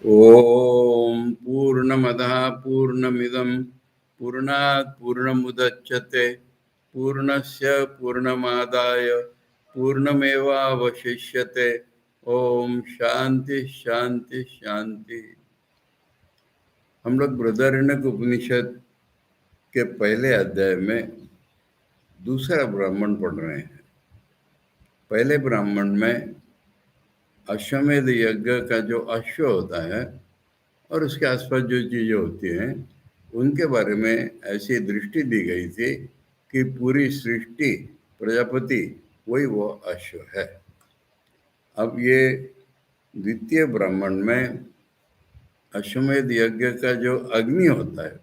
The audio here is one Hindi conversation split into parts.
ओम पूर्णमदः पूर्णमिदं पूर्णात् पूर्णमुदच्यते पूर्णस्य पूर्णमादाय पूर्णमेवावशिष्यते। ओम शांति शांति शांति। हम लोग बृहदारण्यक उपनिषद के पहले अध्याय में दूसरा ब्राह्मण पढ़ रहे हैं। पहले ब्राह्मण में अश्वमेध यज्ञ का जो अश्व होता है और उसके आसपास जो चीजें होती हैं उनके बारे में ऐसी दृष्टि दी गई थी कि पूरी सृष्टि प्रजापति वही वो अश्व है। अब ये द्वितीय ब्राह्मण में अश्वमेध यज्ञ का जो अग्नि होता है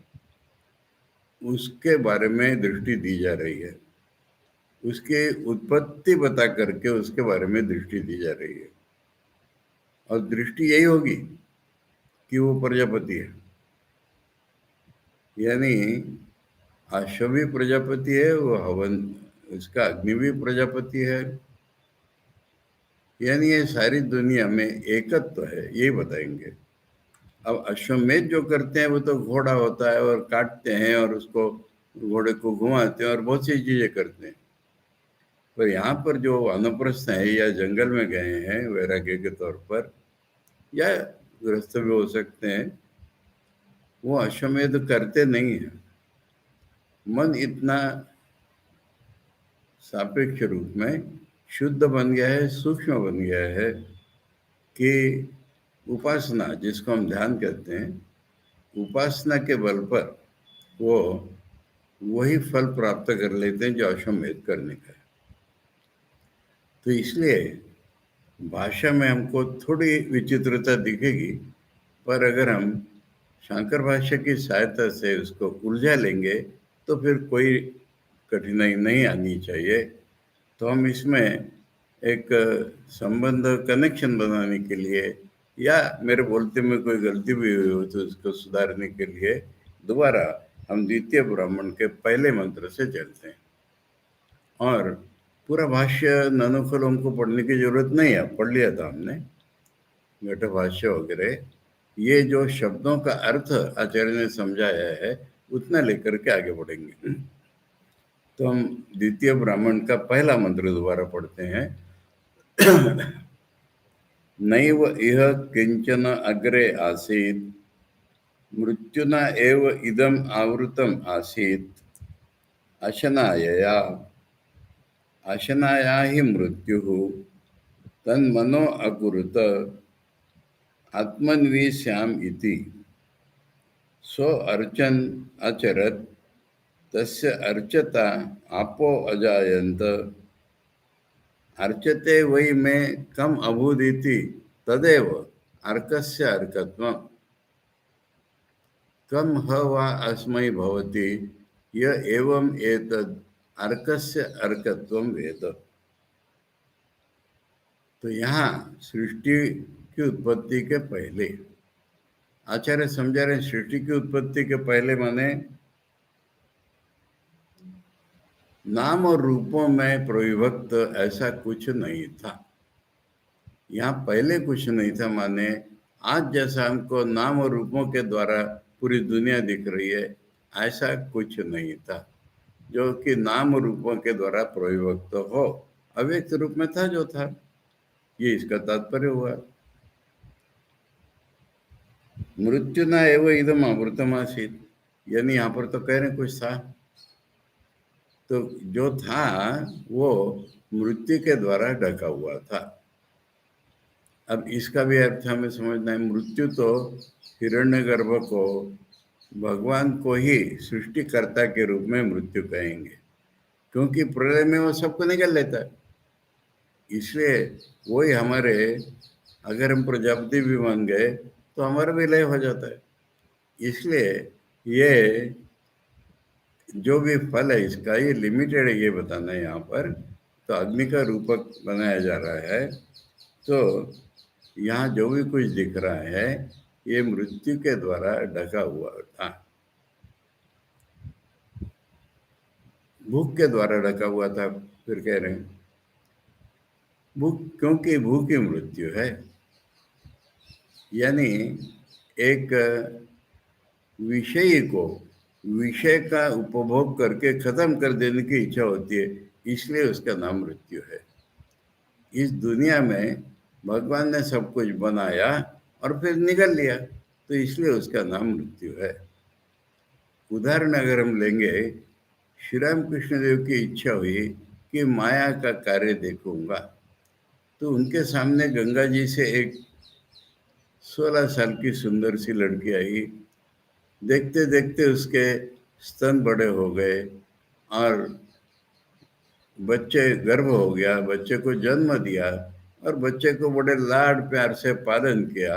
उसके बारे में दृष्टि दी जा रही है। उसकी उत्पत्ति बता करके उसके बारे में दृष्टि दी जा रही है और दृष्टि यही होगी कि वो प्रजापति है, यानी अश्व भी प्रजापति है, वो हवन इसका अग्नि भी प्रजापति है, यानी ये सारी दुनिया में एकत्व तो है, यही बताएंगे। अब अश्वमेध जो करते हैं वो तो घोड़ा होता है और काटते हैं और उसको घोड़े को घुमाते हैं और बहुत सी चीजें करते हैं। पर यहाँ पर जो वानप्रस्थ है या जंगल में गए हैं वैराग्य के तौर पर या गृहस्थ भी हो सकते हैं, वो अश्वमेध करते नहीं है। मन इतना सापेक्ष रूप में शुद्ध बन गया है, सूक्ष्म बन गया है कि उपासना जिसको हम ध्यान कहते हैं, उपासना के बल पर वो वही फल प्राप्त कर लेते हैं जो अश्वमेध करने का है। तो इसलिए भाषा में हमको थोड़ी विचित्रता दिखेगी, पर अगर हम शांकर भाष्य की सहायता से उसको उलझा लेंगे तो फिर कोई कठिनाई नहीं आनी चाहिए। तो हम इसमें एक संबंध कनेक्शन बनाने के लिए या मेरे बोलते में कोई गलती भी हुई हो तो उसको सुधारने के लिए दोबारा हम द्वितीय ब्राह्मण के पहले मंत्र से चलते हैं। और पूरा भाष्य ननुफलों को पढ़ने की जरूरत नहीं है, पढ़ लिया था हमने घट भाष्य वगैरह। ये जो शब्दों का अर्थ आचार्य ने समझाया है उतना लेकर के आगे बढ़ेंगे। तो हम द्वितीय ब्राह्मण का पहला मंत्र दोबारा पढ़ते हैं। नैव इह किंचन अग्रे आसीत् मृत्युना एव इदम आवृतम आसीत् अशनायया अशनाया ही मृत्युः तन्मनो अकुरुत आत्मन्वीस्याम इति सो अर्चन अचरत तस्य अर्चता आपो अजायन्त अर्चते वै मे कम अभूदिति तदेव अर्कस्य अर्कत्वम् कम ह वा अस्मै भवति य एवं एतद् अर्कस्य अर्कत्वं वेद। तो यहाँ सृष्टि की उत्पत्ति के पहले आचार्य समझा रहे, सृष्टि की उत्पत्ति के पहले माने नाम और रूपों में प्रविभक्त ऐसा कुछ नहीं था। यहाँ पहले कुछ नहीं था माने आज जैसा हमको नाम और रूपों के द्वारा पूरी दुनिया दिख रही है ऐसा कुछ नहीं था जो कि नाम रूपों के द्वारा प्रविभक्त हो। अव्यक्त रूप में था जो था, ये इसका तात्पर्य हुआ। मृत्यु न एवं इदम अमृतम आसीत, यानी यहाँ पर तो कह रहे कुछ था, तो जो था वो मृत्यु के द्वारा ढका हुआ था। अब इसका भी अर्थ हमें समझना है। मृत्यु तो हिरण्यगर्भ को भगवान को ही सृष्टिकर्ता के रूप में मृत्यु कहेंगे, क्योंकि प्रलय में वो सबको निकल लेता है। इसलिए वही हमारे, अगर हम प्रजापति भी बन गए तो हमारा भी लय हो जाता है। इसलिए ये जो भी फल है इसका ये लिमिटेड है, ये बताना है यहाँ पर। तो अग्नि का रूपक बनाया जा रहा है, तो यहाँ जो भी कुछ दिख रहा है ये मृत्यु के द्वारा ढका हुआ था, भूख के द्वारा ढका हुआ था। फिर कह रहे हैं भूख, क्योंकि भूख ही मृत्यु है। यानी एक विषयी को विषय का उपभोग करके खत्म कर देने की इच्छा होती है, इसलिए उसका नाम मृत्यु है। इस दुनिया में भगवान ने सब कुछ बनाया और फिर निगल लिया, तो इसलिए उसका नाम मृत्यु है। उदाहरण अगर हम लेंगे, श्री राम कृष्ण देव की इच्छा हुई कि माया का कार्य देखूंगा, तो उनके सामने गंगा जी से एक 16 साल की सुंदर सी लड़की आई। देखते देखते उसके स्तन बड़े हो गए और बच्चे गर्भ हो गया, बच्चे को जन्म दिया और बच्चे को बड़े लाड प्यार से पालन किया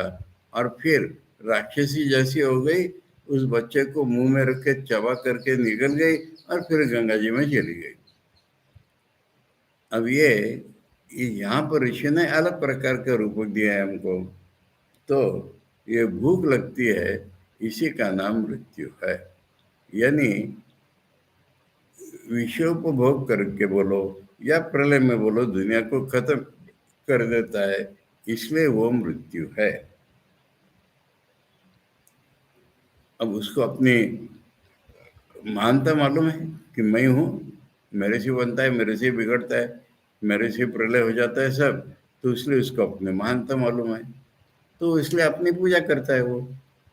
और फिर राक्षसी जैसी हो गई, उस बच्चे को मुंह में रख के चबा करके निकल गई और फिर गंगा जी में चली गई। अब ये यहाँ पर ऋषि ने अलग प्रकार का रूप दिया है हमको। तो ये भूख लगती है, इसी का नाम मृत्यु है। यानी विषयोपभोग करके बोलो या प्रलय में बोलो, दुनिया को खत्म कर देता है, इसलिए वो मृत्यु है। अब उसको अपनी महानता मालूम है कि मैं हूँ, मेरे से बनता है, मेरे से बिगड़ता है, मेरे से प्रलय हो जाता है सब, तो इसलिए उसको अपनी महानता मालूम है, तो इसलिए अपनी पूजा करता है वो।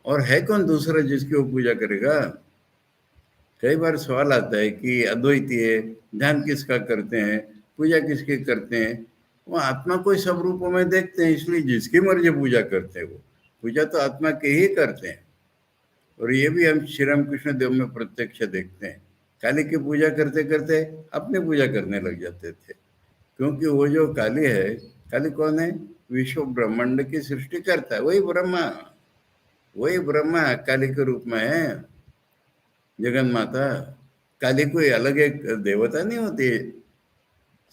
और है कौन दूसरा जिसकी वो पूजा करेगा? कई बार सवाल आता है कि अद्वैती है, ध्यान किसका करते हैं, पूजा किसकी करते हैं? वो आत्मा को सब रूपों में देखते हैं, इसलिए जिसकी मर्जी पूजा करते हैं वो। पूजा तो आत्मा के ही करते हैं। और ये भी हम श्री राम कृष्ण देव में प्रत्यक्ष देखते हैं। काली की पूजा करते करते अपनी पूजा करने लग जाते थे, क्योंकि वो जो काली है, काली कौन है? विश्व ब्रह्मांड की सृष्टि करता है वही ब्रह्मा। वही ब्रह्मा काली के रूप में है, जगन माता। काली कोई अलग एक देवता नहीं होती।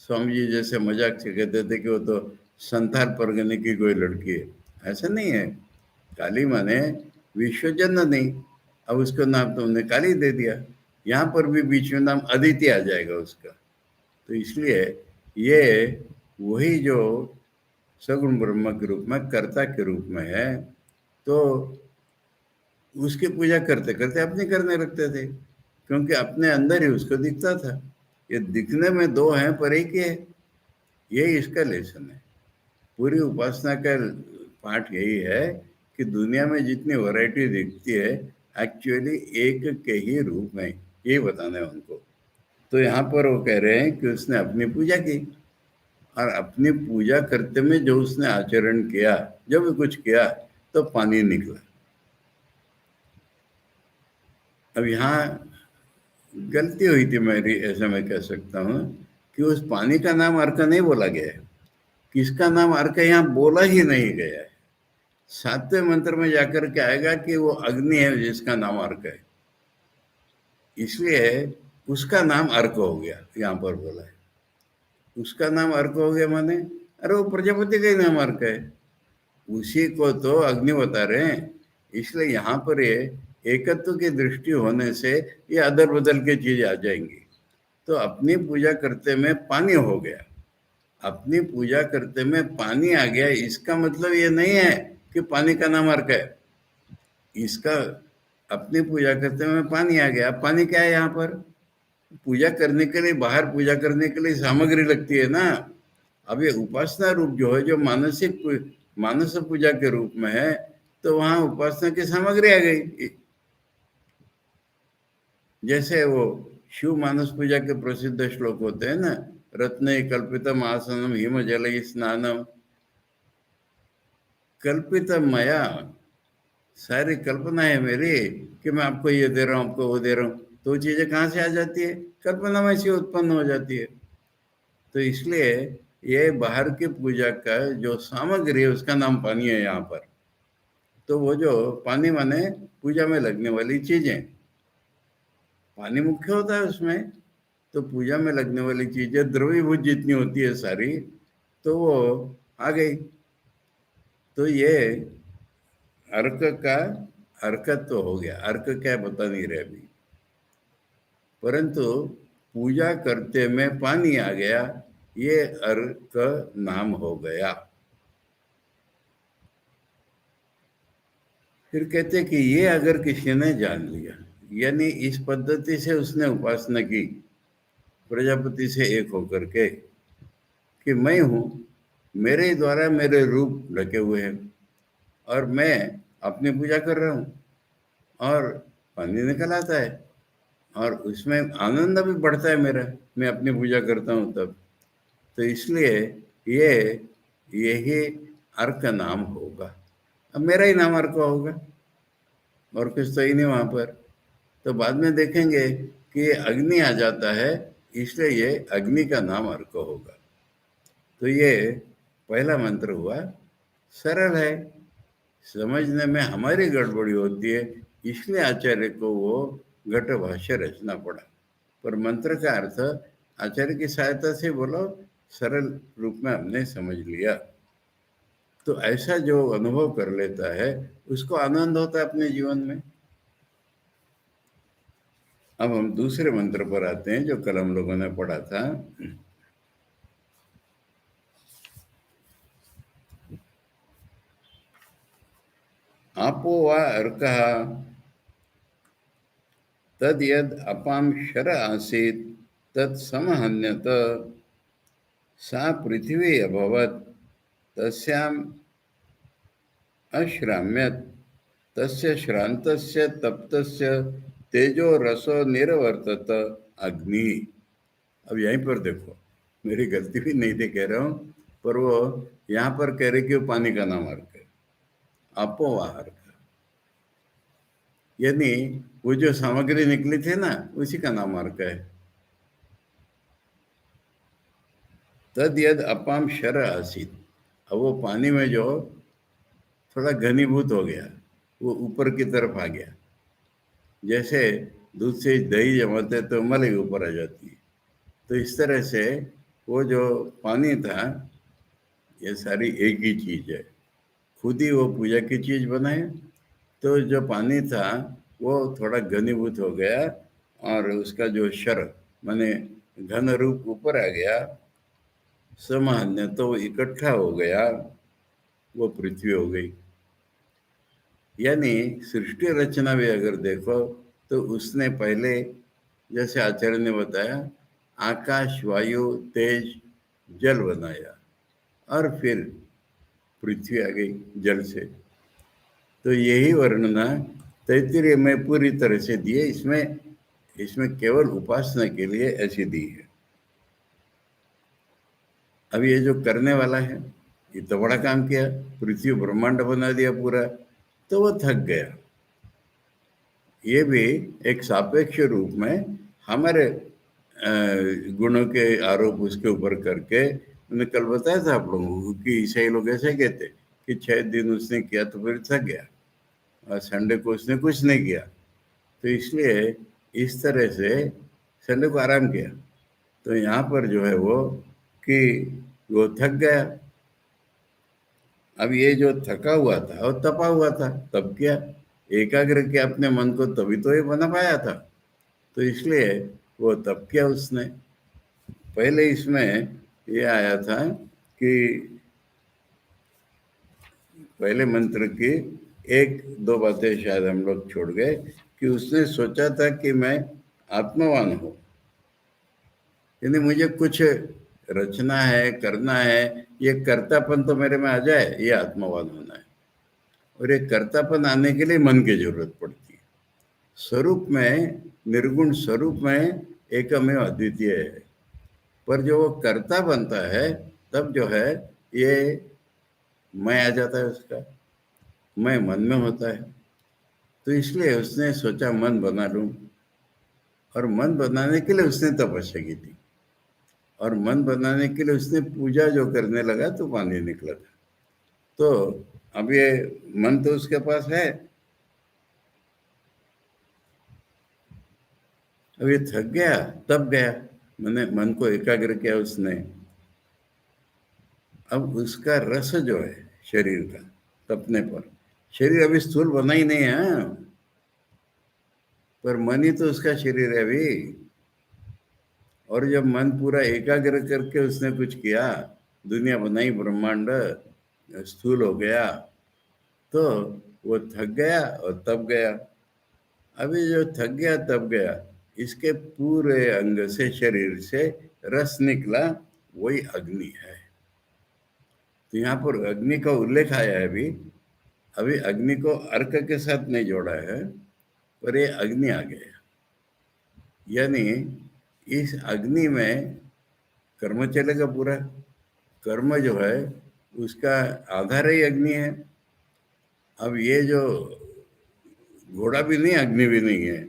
स्वामी जी जैसे मजाक से कहते थे कि वो तो संथाल परगने की कोई लड़की है, ऐसा नहीं है। काली माने विश्व जननी। अब उसका नाम तो उन्होंने काली दे दिया। यहाँ पर भी बीच में नाम अदिति आ जाएगा उसका। तो इसलिए ये वही जो सगुण ब्रह्म के रूप में, कर्ता के रूप में है, तो उसकी पूजा करते करते अपनी करने लगते थे, क्योंकि अपने अंदर ही उसको दिखता था। ये दिखने में दो हैं पर एक ही है, यही इसका लेसन है। पूरी उपासना का पाठ यही है कि दुनिया में जितनी वैरायटी दिखती है, एक्चुअली एक के ही रूप में, यही बताना है उनको। तो यहाँ पर वो कह रहे हैं कि उसने अपनी पूजा की, और अपनी पूजा करते में जो उसने आचरण किया, जो भी कुछ किया, तो पानी निकला। अब यहाँ गलती हुई थी मेरी, ऐसा मैं कह सकता हूँ कि उस पानी का नाम अर्क नहीं बोला गया है। किसका नाम अर्क यहाँ बोला ही नहीं गया है। 7वें मंत्र में जाकर के आएगा कि वो अग्नि है जिसका नाम अर्क है, इसलिए उसका नाम अर्क हो गया, यहाँ पर बोला है। उसका नाम अर्क हो गया माने, अरे वो प्रजापति का ही नाम अर्क है, उसी को तो अग्नि बता रहे हैं। इसलिए यहाँ पर ये एकत्व की दृष्टि होने से ये अदल बदल के चीज आ जाएंगी। तो अपनी पूजा करते में पानी हो गया, अपनी पूजा करते में पानी आ गया, इसका मतलब ये नहीं है कि पानी का नाम अर्क है। इसका अपनी पूजा करते में पानी आ गया। पानी क्या है यहाँ पर? पूजा करने के लिए, बाहर पूजा करने के लिए सामग्री लगती है ना। अब ये उपासना रूप जो है, जो मानसिक मानस पूजा के रूप में है, तो वहां उपासना की सामग्री आ गई। जैसे वो शिव मानस पूजा के प्रसिद्ध श्लोक होते हैं ना, रत्न कल्पितम आसनम हिम जल स्नानम। कल्पितम मया, सारी कल्पना है मेरी कि मैं आपको ये दे रहा हूँ, आपको वो दे रहा हूँ, तो चीजें कहाँ से आ जाती है? कल्पना में से उत्पन्न हो जाती है। तो इसलिए ये बाहर की पूजा का जो सामग्री है, उसका नाम पानी है यहाँ पर। तो वो जो पानी माने पूजा में लगने वाली चीजें, पानी मुख्य होता है उसमें। तो पूजा में लगने वाली चीजें द्रवीभूत जितनी होती है सारी, तो वो आ गई। तो ये अर्क का अर्कत्व हो गया। अर्क क्या बता नहीं रहे अभी, परंतु पूजा करते में पानी आ गया, ये अर्क नाम हो गया। फिर कहते कि ये अगर किसी ने जान लिया, यानी इस पद्धति से उसने उपासना की प्रजापति से एक होकर के, कि मैं हूँ, मेरे ही द्वारा मेरे रूप ढके हुए हैं और मैं अपनी पूजा कर रहा हूँ और पानी निकल आता है और उसमें आनंद भी बढ़ता है मेरा, मैं अपनी पूजा करता हूँ तब। तो इसलिए ये यही अर्क नाम होगा। अब मेरा ही नाम अर्क होगा और कुछ तो ही नहीं वहाँ पर। तो बाद में देखेंगे कि ये अग्नि आ जाता है, इसलिए ये अग्नि का नाम अर्क होगा। तो ये पहला मंत्र हुआ, सरल है, समझने में हमारी गड़बड़ी होती है, इसलिए आचार्य को वो घट भाष्य रचना पड़ा। पर मंत्र का अर्थ आचार्य की सहायता से बोलो, सरल रूप में हमने समझ लिया। तो ऐसा जो अनुभव कर लेता है उसको आनंद होता है अपने जीवन में। अब हम दूसरे मंत्र पर आते हैं जो कल हम लोगों ने पढ़ा था। आपो वा अर्कः तद यद अपाम शर आसीत् तत् समहन्यत सा पृथ्वी अभवत् तस्याम अश्राम्यत तस्य श्रान्तस्य तप्तस्य तेजो रसो निरवर्तत अग्नि। अब यहीं पर देखो, मेरी गलती भी नहीं थी कह रहा हूँ, पर वो यहाँ पर कह रहे कि वो पानी का नाम अर्क है, अपोवाह अर्क, यानी वो जो सामग्री निकली थी ना उसी का नाम अर्क है। तद यद अपाम शर आसित, अब वो पानी में जो थोड़ा घनीभूत हो गया, वो ऊपर की तरफ आ गया, जैसे दूध से दही जमाते तो मलाई ऊपर आ जाती है, तो इस तरह से वो जो पानी था, ये सारी एक ही चीज है, खुद ही वो पूजा की चीज बनाए। तो जो पानी था वो थोड़ा घनीभूत हो गया और उसका जो शर माने घन रूप ऊपर आ गया, सामान्य तो वो इकट्ठा हो गया, वो पृथ्वी हो गई। यानी सृष्टि रचना भी अगर देखो तो उसने पहले, जैसे आचार्य ने बताया, आकाश वायु तेज जल बनाया और फिर पृथ्वी आ गई जल से। तो यही वर्णना तैत्तिरीय में पूरी तरह से दी है, इसमें इसमें केवल उपासना के लिए ऐसी दी है। अब ये जो करने वाला है, ये तो बड़ा काम किया, पृथ्वी ब्रह्मांड बना दिया पूरा, तो वो थक गया। ये भी एक सापेक्ष रूप में हमारे गुणों के आरोप उसके ऊपर करके, मैंने कल बताया था आप लोगों को कि ईसाई लोग ऐसे कहते कि 6 दिन उसने किया तो फिर थक गया और संडे को उसने कुछ नहीं किया, तो इसलिए इस तरह से संडे को आराम किया। तो यहाँ पर जो है वो कि वो थक गया। अब ये जो थका हुआ था और तपा हुआ था, तब क्या एकाग्र किया अपने मन को, तभी तो ये बना पाया था। तो इसलिए वो तब किया उसने। पहले इसमें ये आया था कि पहले मंत्र की एक दो बातें शायद हम लोग छोड़ गए, कि उसने सोचा था कि मैं आत्मवान हूँ, यानी मुझे कुछ रचना है, करना है, ये कर्तापन तो मेरे में आ जाए, ये आत्मवान होना है। और ये कर्तापन आने के लिए मन की जरूरत पड़ती है। स्वरूप में, निर्गुण स्वरूप में एकमेव अद्वितीय है, पर जो वो कर्ता बनता है तब जो है ये मैं आ जाता है, उसका मैं मन में होता है। तो इसलिए उसने सोचा मन बना लूं, और मन बनाने के लिए उसने तपस्या की थी, और मन बनाने के लिए उसने पूजा जो करने लगा तो पानी निकला था। तो अब ये मन तो उसके पास है, अब ये थक गया तब गया, मैंने मन को एकाग्र किया उसने। अब उसका रस जो है शरीर का तपने पर, शरीर अभी स्थूल बना ही नहीं है, पर मन ही तो उसका शरीर है अभी। और जब मन पूरा एकाग्र करके उसने कुछ किया, दुनिया बनाई, ब्रह्मांड स्थूल हो गया, तो वो थक गया और तब गया। अभी जो थक गया तब गया, इसके पूरे अंग से, शरीर से रस निकला, वही अग्नि है। तो यहाँ पर अग्नि का उल्लेख आया है। अभी अभी अग्नि को अर्क के साथ नहीं जोड़ा है, पर ये अग्नि आ गया। यानी इस अग्नि में कर्म चलेगा पूरा। कर्म जो है उसका आधार ही अग्नि है। अब ये जो घोड़ा भी नहीं, अग्नि भी नहीं है,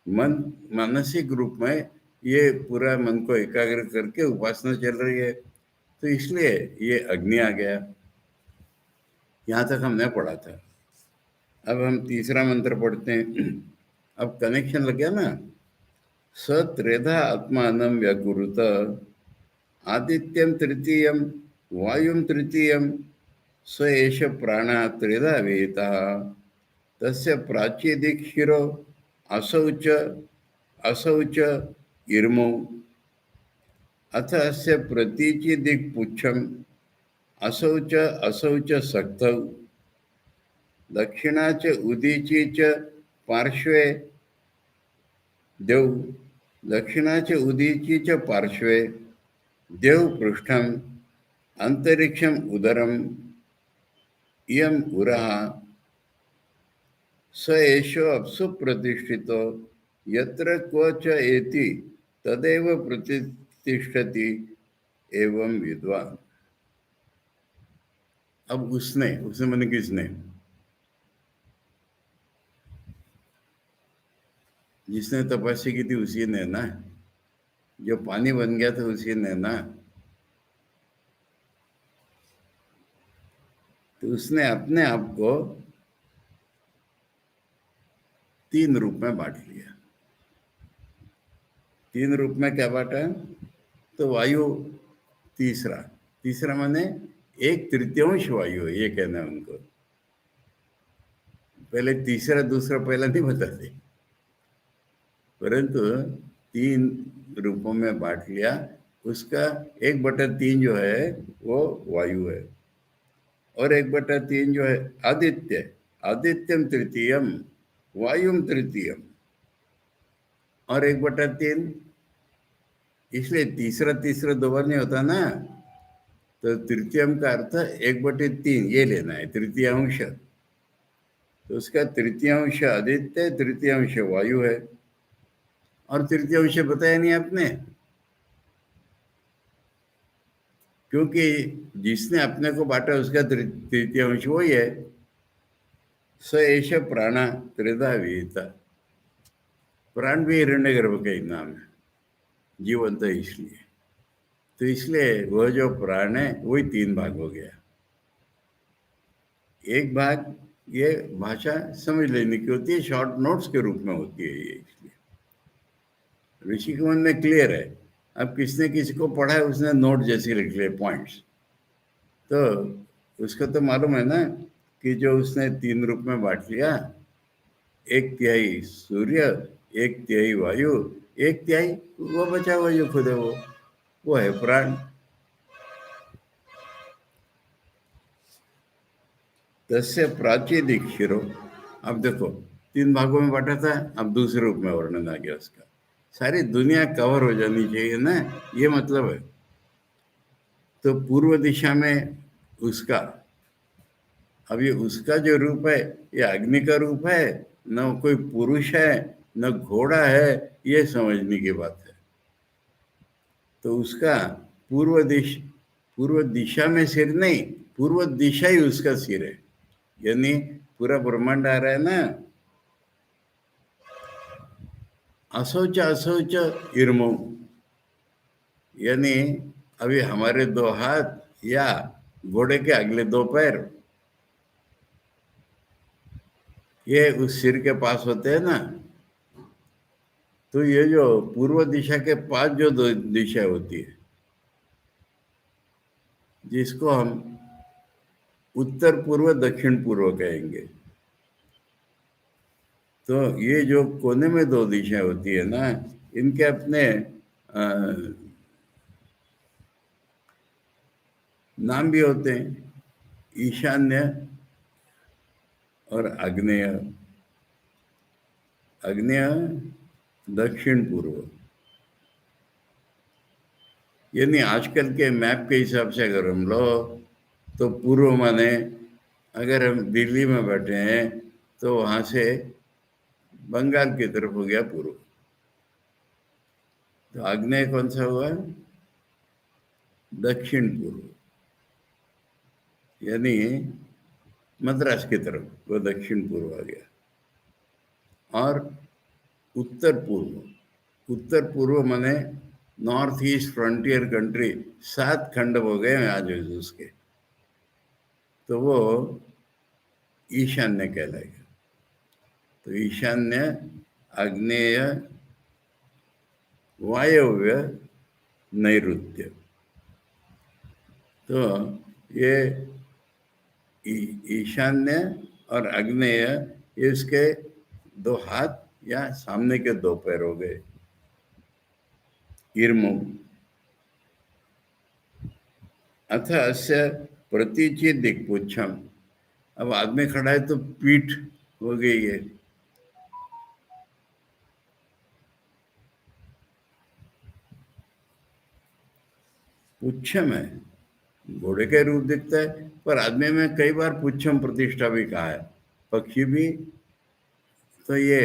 मन मानसिक रूप में ये पूरा मन को एकाग्र करके उपासना चल रही है, तो इसलिए ये अग्नि आ गया। यहाँ तक हमने पढ़ा था। अब हम तीसरा मंत्र पढ़ते हैं। अब कनेक्शन लग गया ना। स त्रेधा आत्मानं व्याकुरुत आदित्यं तृतीयं वायुं तृतीयं स एष प्राणः त्रेधा वेदितः तस्य प्राच्यदिक्शिरो असौ च इर्मौ अथ अस्य प्रतीचि दिक्पुच्छम् असौ च सक्तौ दक्षिणा च उदीची च पार्श्वे देव दक्षिणा च उदीची च पार्श्वे देव पृष्ठम अंतरिक्षम उदरम इयम उरः स एषो अप्सु प्रतिष्ठितो यत्र क्व च एति तदेव प्रतिष्ठति एवं विद्वान। अब उसने उसने मैंने किसने, जिसने तपस्या की थी उसी ने ना, जो पानी बन गया था उसी ने ना। तो उसने अपने आप को तीन रूप में बांट लिया। तीन रूप में क्या बांटा? तो वायु तीसरा, तीसरा माने एक तृतीयांश वायु है, ये कहना है उनको। पहले तीसरा दूसरा पहला नहीं बताते, परंतु तीन रूपों में बांट लिया। उसका 1/3 जो है वो वायु है, और 1/3 जो है आदित्य। आदित्यम तृतीयम वायुम तृतीयम, और 1/3, इसलिए तीसरा तीसरा दो बार नहीं होता ना। तो तृतीयम का अर्थ 1/3 ये लेना है, तृतीयांश। तो उसका तृतीयांश आदित्य, तृतीयांश वायु है। और तृतीयांश बताया नहीं आपने, क्योंकि जिसने अपने को बांटा उसका तृतीयांश वही है। स एष प्राण त्रिधा विहिता। प्राण भी हिरण्यगर्भ का ही नाम है, जीवंत है इसलिए। तो इसलिए वह जो प्राण है वही तीन भाग हो गया। एक भाग ये भाषा समझ लेने की होती है, शॉर्ट नोट्स के रूप में होती है ये, इसलिए ऋषि के मन में क्लियर है। अब किसने किसी को पढ़ा है, उसने नोट जैसी लिख लिए पॉइंट्स, तो उसको तो मालूम है ना कि जो उसने तीन रूप में बांट लिया, 1/3 सूर्य, 1/3 वायु, 1/3 वो बचा हुआ जो खुद है वो है प्राण। तस्य प्राची दीक्षिरो। अब देखो तीन भागों में बांटा था, अब दूसरे रूप में वर्णन आ गया उसका। सारी दुनिया कवर हो जानी चाहिए ना, ये मतलब है। तो पूर्व दिशा में उसका, अब ये उसका जो रूप है ये अग्नि का रूप है, न कोई पुरुष है न घोड़ा है, ये समझने की बात है। तो उसका पूर्व दिशा में सिर नहीं, पूर्व दिशा ही उसका सिर है। यानी पूरा ब्रह्मांड आ रहा है ना। असौच इर्मो, यानी अभी हमारे दो हाथ या घोड़े के अगले दो पैर ये उस सिर के पास होते हैं ना। तो ये जो पूर्व दिशा के पास जो दो दिशा होती है, जिसको हम उत्तर पूर्व दक्षिण पूर्व कहेंगे, तो ये जो कोने में दो दिशाएं होती है ना, इनके अपने नाम भी होते हैं। ईशान्य और आग्नेय, आग्नेय दक्षिण पूर्व। यानी आजकल के मैप के हिसाब से अगर हम लो तो पूर्व माने अगर हम दिल्ली में बैठे हैं तो वहां से बंगाल की तरफ हो गया पूर्व। तो आग्नेय कौन सा हुआ? दक्षिण पूर्व, यानी मद्रास की तरफ वो दक्षिण पूर्व आ गया। और उत्तर पूर्व, उत्तर पूर्व माने नॉर्थ ईस्ट फ्रंटियर कंट्री, 7 खंड हो गए आज उसके, तो वो ईशान्य कहलाएगा। तो ईशान्य, आग्नेय, वायव्य, नैऋत्य। तो ये ईशान्य और आग्नेय, ये इसके 2 हाथ या सामने के 2 पैर हो गए, इर्मु। अथ अस्य प्रतीचि दिक्पुच्छम। अब आदमी खड़ा है तो पीठ हो गई है। पुच्छम है, घोड़े का रूप दिखता है, पर आदमी में कई बार पुच्छम प्रतिष्ठा भी कहा है, पक्षी भी। तो ये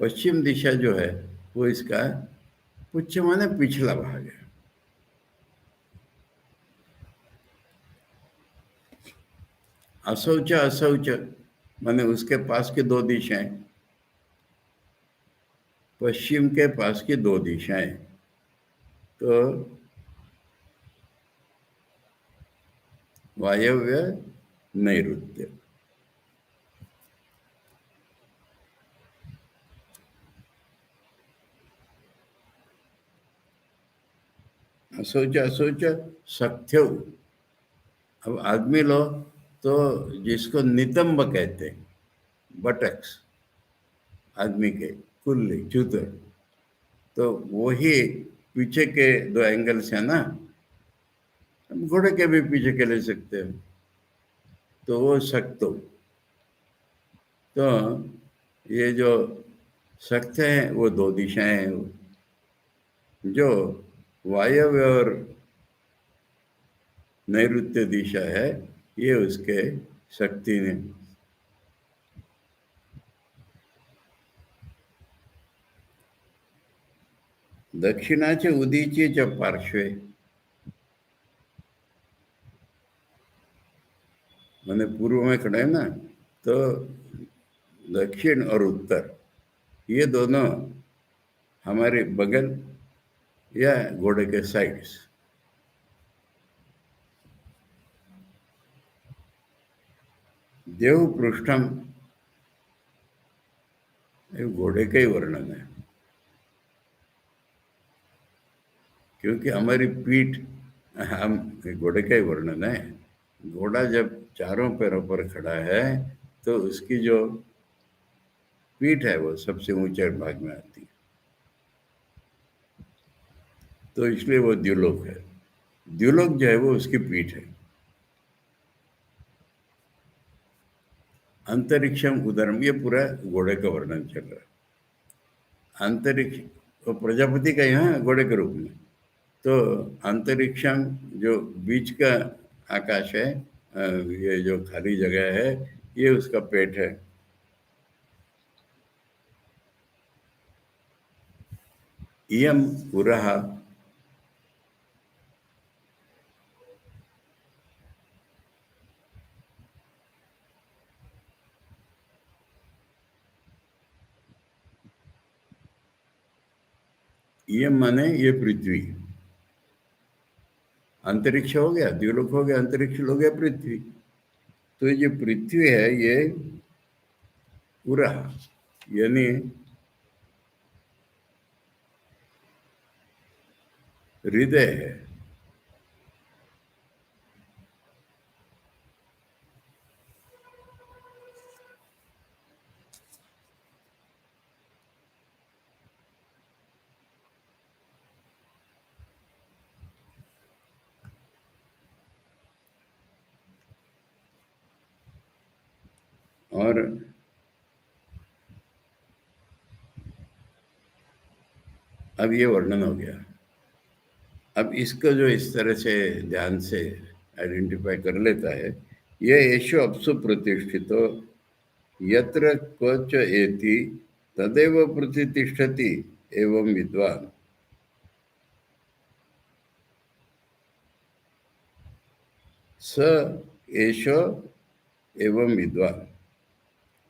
पश्चिम दिशा जो है वो इसका पुच्छ माने पिछला भाग है। असौच, असौच माने उसके पास की 2 दिशाएं, पश्चिम के पास की 2 दिशाएं। तो वायव्य, नैऋत्य। असौच, असौच सख्यौ। अब आदमी लो तो जिसको नितंब कहते हैं, बटक्स आदमी के, कुल्ली, जूते, तो वही पीछे के 2 एंगल्स है ना, हम घोड़े के भी पीछे के ले सकते हैं। तो वो सक्तो। तो ये जो सख्त हैं वो 2 दिशाएं हैं, जो वायव्य और नैऋत्य दिशा है, ये उसके शक्ति ने। दक्षिणाचे उदीचे च पार्श्वे, मैंने पूर्व में खड़े ना, तो दक्षिण और उत्तर ये दोनों हमारे बगल या घोड़े के साइड्स। देव पृष्ठम, ये घोड़े का ही वर्णन है, क्योंकि हमारी पीठ, हम घोड़े का ही वर्णन है। घोड़ा जब चारों पैरों पर खड़ा है तो उसकी जो पीठ है वो सबसे ऊंचे भाग में आती है, तो इसलिए वो द्युलोक है। द्युलोक जो है वो उसकी पीठ है। अंतरिक्षम उदरम, ये पूरा घोड़े का वर्णन चल रहा है। अंतरिक्ष वो प्रजापति का यहाँ घोड़े के रूप में। तो अंतरिक्षम जो बीच का आकाश है, ये जो खाली जगह है, ये उसका पेट है। इयम पुरः, इयम माने ये पृथ्वी। अंतरिक्ष हो गया, द्युलोक हो गया, अंतरिक्ष हो गया पृथ्वी। तो ये जो पृथ्वी है ये पूरा, यानी हृदय है। और अब ये वर्णन हो गया। अब इसको जो इस तरह से ध्यान से आइडेंटिफाई कर लेता है, ये येषु अप्सु प्रतिष्ठितो यत्र क्वच एति तदेव प्रतिष्ठति एवं विद्वान। स एषो एवं विद्वान,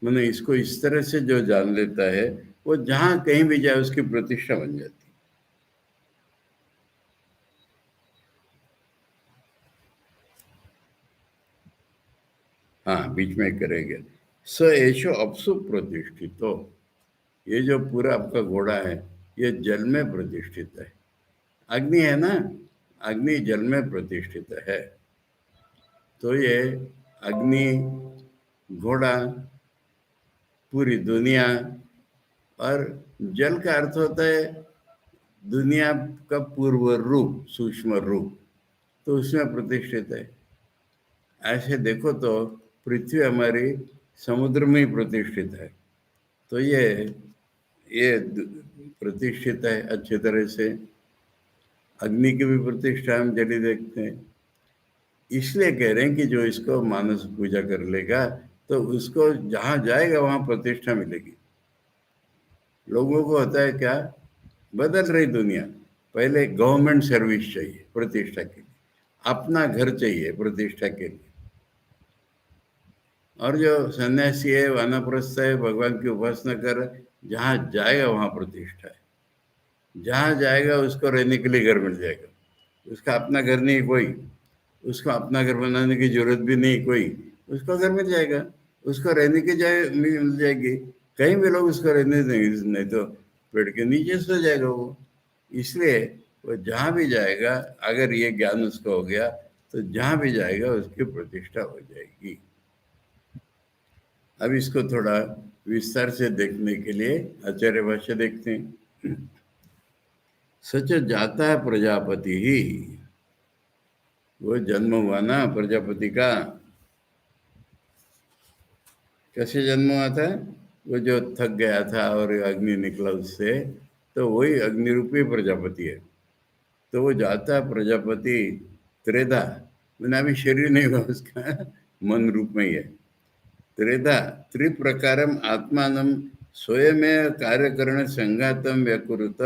मैंने इसको इस तरह से जो जान लेता है, वो जहां कहीं भी जाए उसकी प्रतिष्ठा बन जाती। हाँ, बीच में करेंगे। स एषो अप्सु प्रतिष्ठितो, ये जो पूरा आपका घोड़ा है, ये जल में प्रतिष्ठित है। अग्नि है ना, अग्नि जल में प्रतिष्ठित है। तो ये अग्नि, घोड़ा, पूरी दुनिया, और जल का अर्थ होता है दुनिया का पूर्व रूप, सूक्ष्म रूप, तो उसमें प्रतिष्ठित है। ऐसे देखो तो पृथ्वी हमारी समुद्र में ही प्रतिष्ठित है, तो ये प्रतिष्ठित है अच्छी तरह से। अग्नि की भी प्रतिष्ठा हम जल्दी देखते हैं। इसलिए कह रहे हैं कि जो इसको मानस पूजा कर लेगा तो उसको जहां जाएगा वहां प्रतिष्ठा मिलेगी। लोगों को होता है क्या, बदल रही दुनिया, पहले गवर्नमेंट सर्विस चाहिए प्रतिष्ठा के लिए, अपना घर चाहिए प्रतिष्ठा के लिए, और जो सन्यासी है, वानप्रस्थ है, भगवान की उपासना कर, जहां जाएगा वहां प्रतिष्ठा है। जहां जाएगा उसको रहने के लिए घर मिल जाएगा, उसका अपना घर नहीं कोई, उसको अपना घर बनाने की जरूरत भी नहीं कोई, उसको घर मिल जाएगा, उसको रहने की जगह मिल जाएगी। कहीं भी लोग उसको रहने देंगे नहीं तो पेड़ के नीचे सो जाएगा वो। इसलिए वो जहाँ भी जाएगा, अगर ये ज्ञान उसको हो गया तो जहाँ भी जाएगा उसकी प्रतिष्ठा हो जाएगी। अब इसको थोड़ा विस्तार से देखने के लिए आचार्य भाष्य देखते हैं। सच जाता है प्रजापति ही, वो जन्म हुआ ना प्रजापति का, कैसे जन्म हुआ था, वो जो थक गया था और अग्नि निकला उससे, तो वही अग्नि रूपी प्रजापति है। तो वो जाता है प्रजापति त्रेधा, मैंने अभी शरीर नहीं हुआ उसका, मन रूप में ही है। त्रेधा त्रिप्रकारम आत्मानम स्वयं कार्यकरण संघातम व्यकुरुत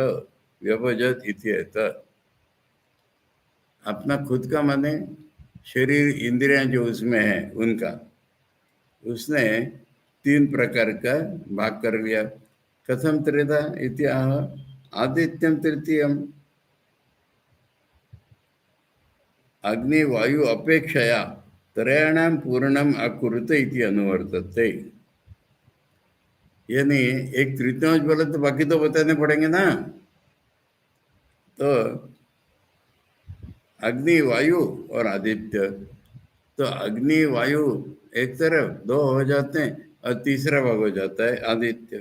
व्यभजत इत्येत। अपना खुद का माने शरीर इंद्रियां जो उसमें है उनका, उसने तीन प्रकार का भाग कर लिया। कथम त्रेधा इत्याह आदित्यम तृतीयम, अग्नि वायु अपेक्षया त्रयाणाम पूर्णम अकुरुत इति अनुवर्तते। यानी एक तृतीयांश बोले तो बाकी तो बताने पड़ेंगे ना। तो अग्नि, वायु और आदित्य, तो अग्नि वायु एक तरफ दो हो जाते हैं और तीसरा भाग हो जाता है आदित्य।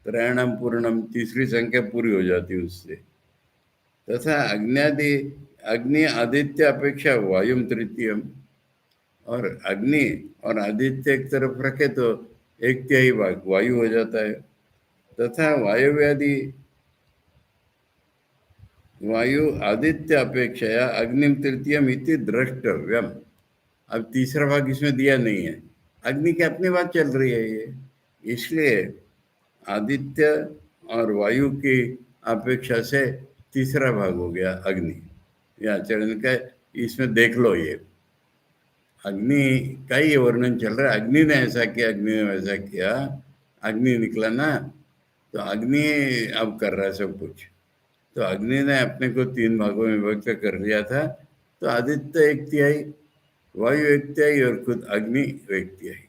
त्रयाणाम पूर्णम, तीसरी संख्या पूरी हो जाती है उससे। तथा अग्नि अग्नि आदित्य अपेक्षा वायुम तृतीयम, और अग्नि और आदित्य एक तरफ रखे तो एक तिहाई भाग वायु हो जाता है। तथा वायुव्यादि वायु आदित्य अपेक्षया अग्निम तृतीयम इति द्रष्टव्यम। अब तीसरा भाग इसमें दिया नहीं है, अग्नि की अपनी बात चल रही है ये, इसलिए आदित्य और वायु की अपेक्षा से तीसरा भाग हो गया अग्नि। या चरण का इसमें देख लो, ये अग्नि का ही वर्णन चल रहा है। अग्नि ने ऐसा किया, अग्नि ने वैसा किया, अग्नि निकला ना, तो अग्नि अब कर रहा है सब कुछ। तो अग्नि ने अपने को तीन भागों में विभक्त कर लिया था, तो आदित्य एक तिहाई, वायु एक तिहाई और खुद अग्नि एक तिहाई।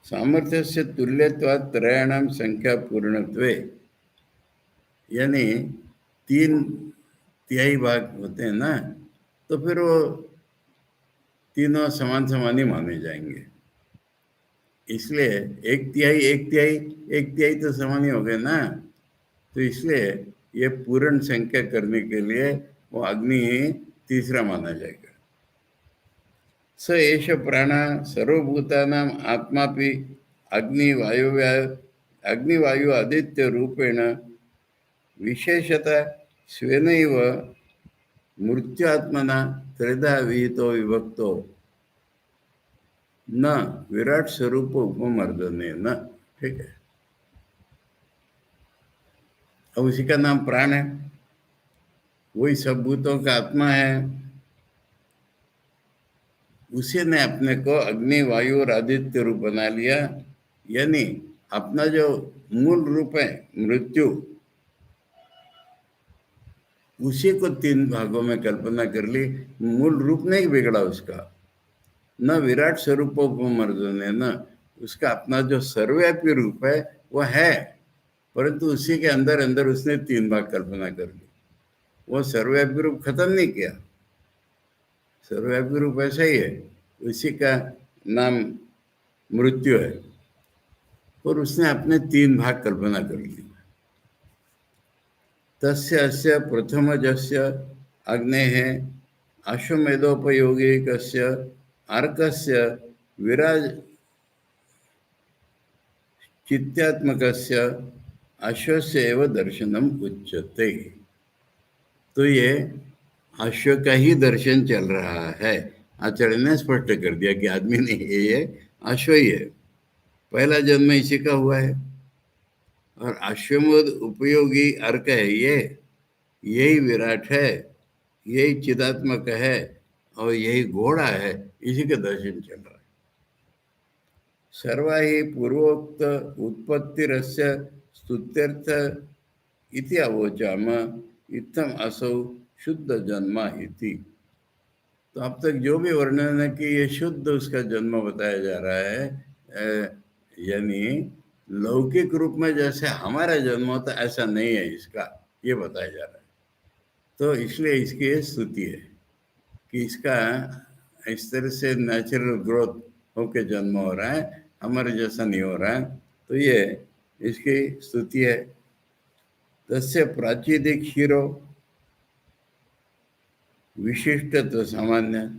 सामर्थ्य से तुल्यत्वात् त्रयाणाम संख्या पूर्णत्वे, यानी तीन तिहाई भाग होते हैं ना, तो फिर वो तीनों समान समान ही माने जाएंगे। इसलिए एक तिहाई एक तिहाई, एक तिहाई तो समान ही हो गए ना, तो इसलिए ये पूर्ण संख्या करने के लिए वो अग्नि ही तीसरा माना जाएगा। स एष प्राण सर्वभूतानाम् आत्मापि अग्निवायु आदित्य रूपेण विशेषतः स्वेनैव मृत्युआत्मना त्रिधा विहितो विभक्तो न विराट स्वरूप उपमर्दने न। ठीक है, अब उसी का नाम प्राण है, वही सब भूतों का आत्मा है। उसी ने अपने को अग्नि वायु और आदित्य रूप बना लिया, यानी अपना जो मूल रूप है मृत्यु, उसी को तीन भागों में कल्पना कर ली। मूल रूप नहीं बिगड़ा उसका, न विराट स्वरूप उपमर्दन है, न उसका अपना जो सर्वव्यापी रूप है वो है, परंतु उसी के अंदर अंदर उसने तीन भाग कल्पना कर ली। वो सर्वव्यापी रूप खत्म नहीं किया, सर्वव्यापी रूप ऐसा ही है, उसी का नाम मृत्यु है, और उसने अपने तीन भाग कल्पना कर लिए। तस्य अस्य प्रथमजस्य अग्नेः अश्वमेधोपयोगिकस्य अर्कस्य विराज चित्तात्मकस्य अश्वस्य एव दर्शनम उच्यते। तो ये अश्व का ही दर्शन चल रहा है। आचार्य ने स्पष्ट कर दिया कि आदमी नहीं है, ये अश्व ही है, पहला जन्म इसी का हुआ है। और अश्वमेध उपयोगी अर्क है ये, यही विराट है, यही चिदात्मक है, और यही घोड़ा है, इसी के दर्शन चल रहा है। सर्वा ही पूर्वोक्त उत्पत्तिरस्य स्तुत्यर्थ इति अवोचाम इत्थम असौ शुद्ध जन्मा इति। तो अब तक जो भी वर्णन है कि ये शुद्ध उसका जन्म बताया जा रहा है, यानी लौकिक रूप में जैसे हमारा जन्म होता ऐसा नहीं है इसका, ये बताया जा रहा है। तो इसलिए इसकी ये स्तुति है कि इसका इस तरह से नेचुरल ग्रोथ होके जन्म हो रहा है, हमारे जैसा नहीं हो रहा है, तो ये इसकी स्तुति है। तस्य प्राचीदिक हीरो विशिष्टत्व सामान्य,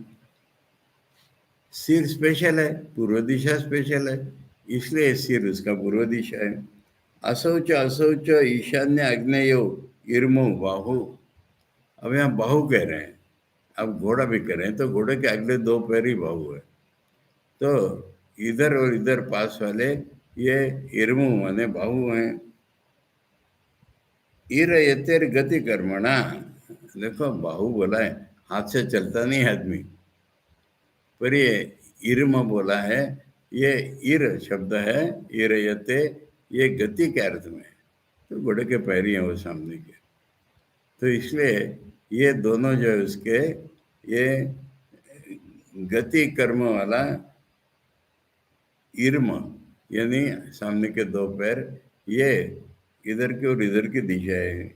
सिर स्पेशल है, पूर्व दिशा स्पेशल है, इसलिए सिर उसका पूर्व दिशा है। असौच असौच ईशान्य आग्नेयो इर्मो बाहु, अब यहाँ बाहु कह रहे हैं, अब घोड़ा भी कह रहे हैं, तो घोड़े के अगले दो पैर ही बाहु है। तो इधर और इधर पास वाले ये इर्मु माने बाहु हैं। ईर यतेर गति कर्मणा, देखो बाहु बोला है, हाथ से चलता नहीं आदमी, पर ये इर्म बोला है, ये ईर शब्द है, ईर यते, ये गति के अर्थ में, तो घोड़े के पैर ही हैं वो सामने के। तो इसलिए ये दोनों जो है उसके, ये गति कर्म वाला इर्म, यानी सामने के दो पैर, ये इधर की और इधर की दिशा है।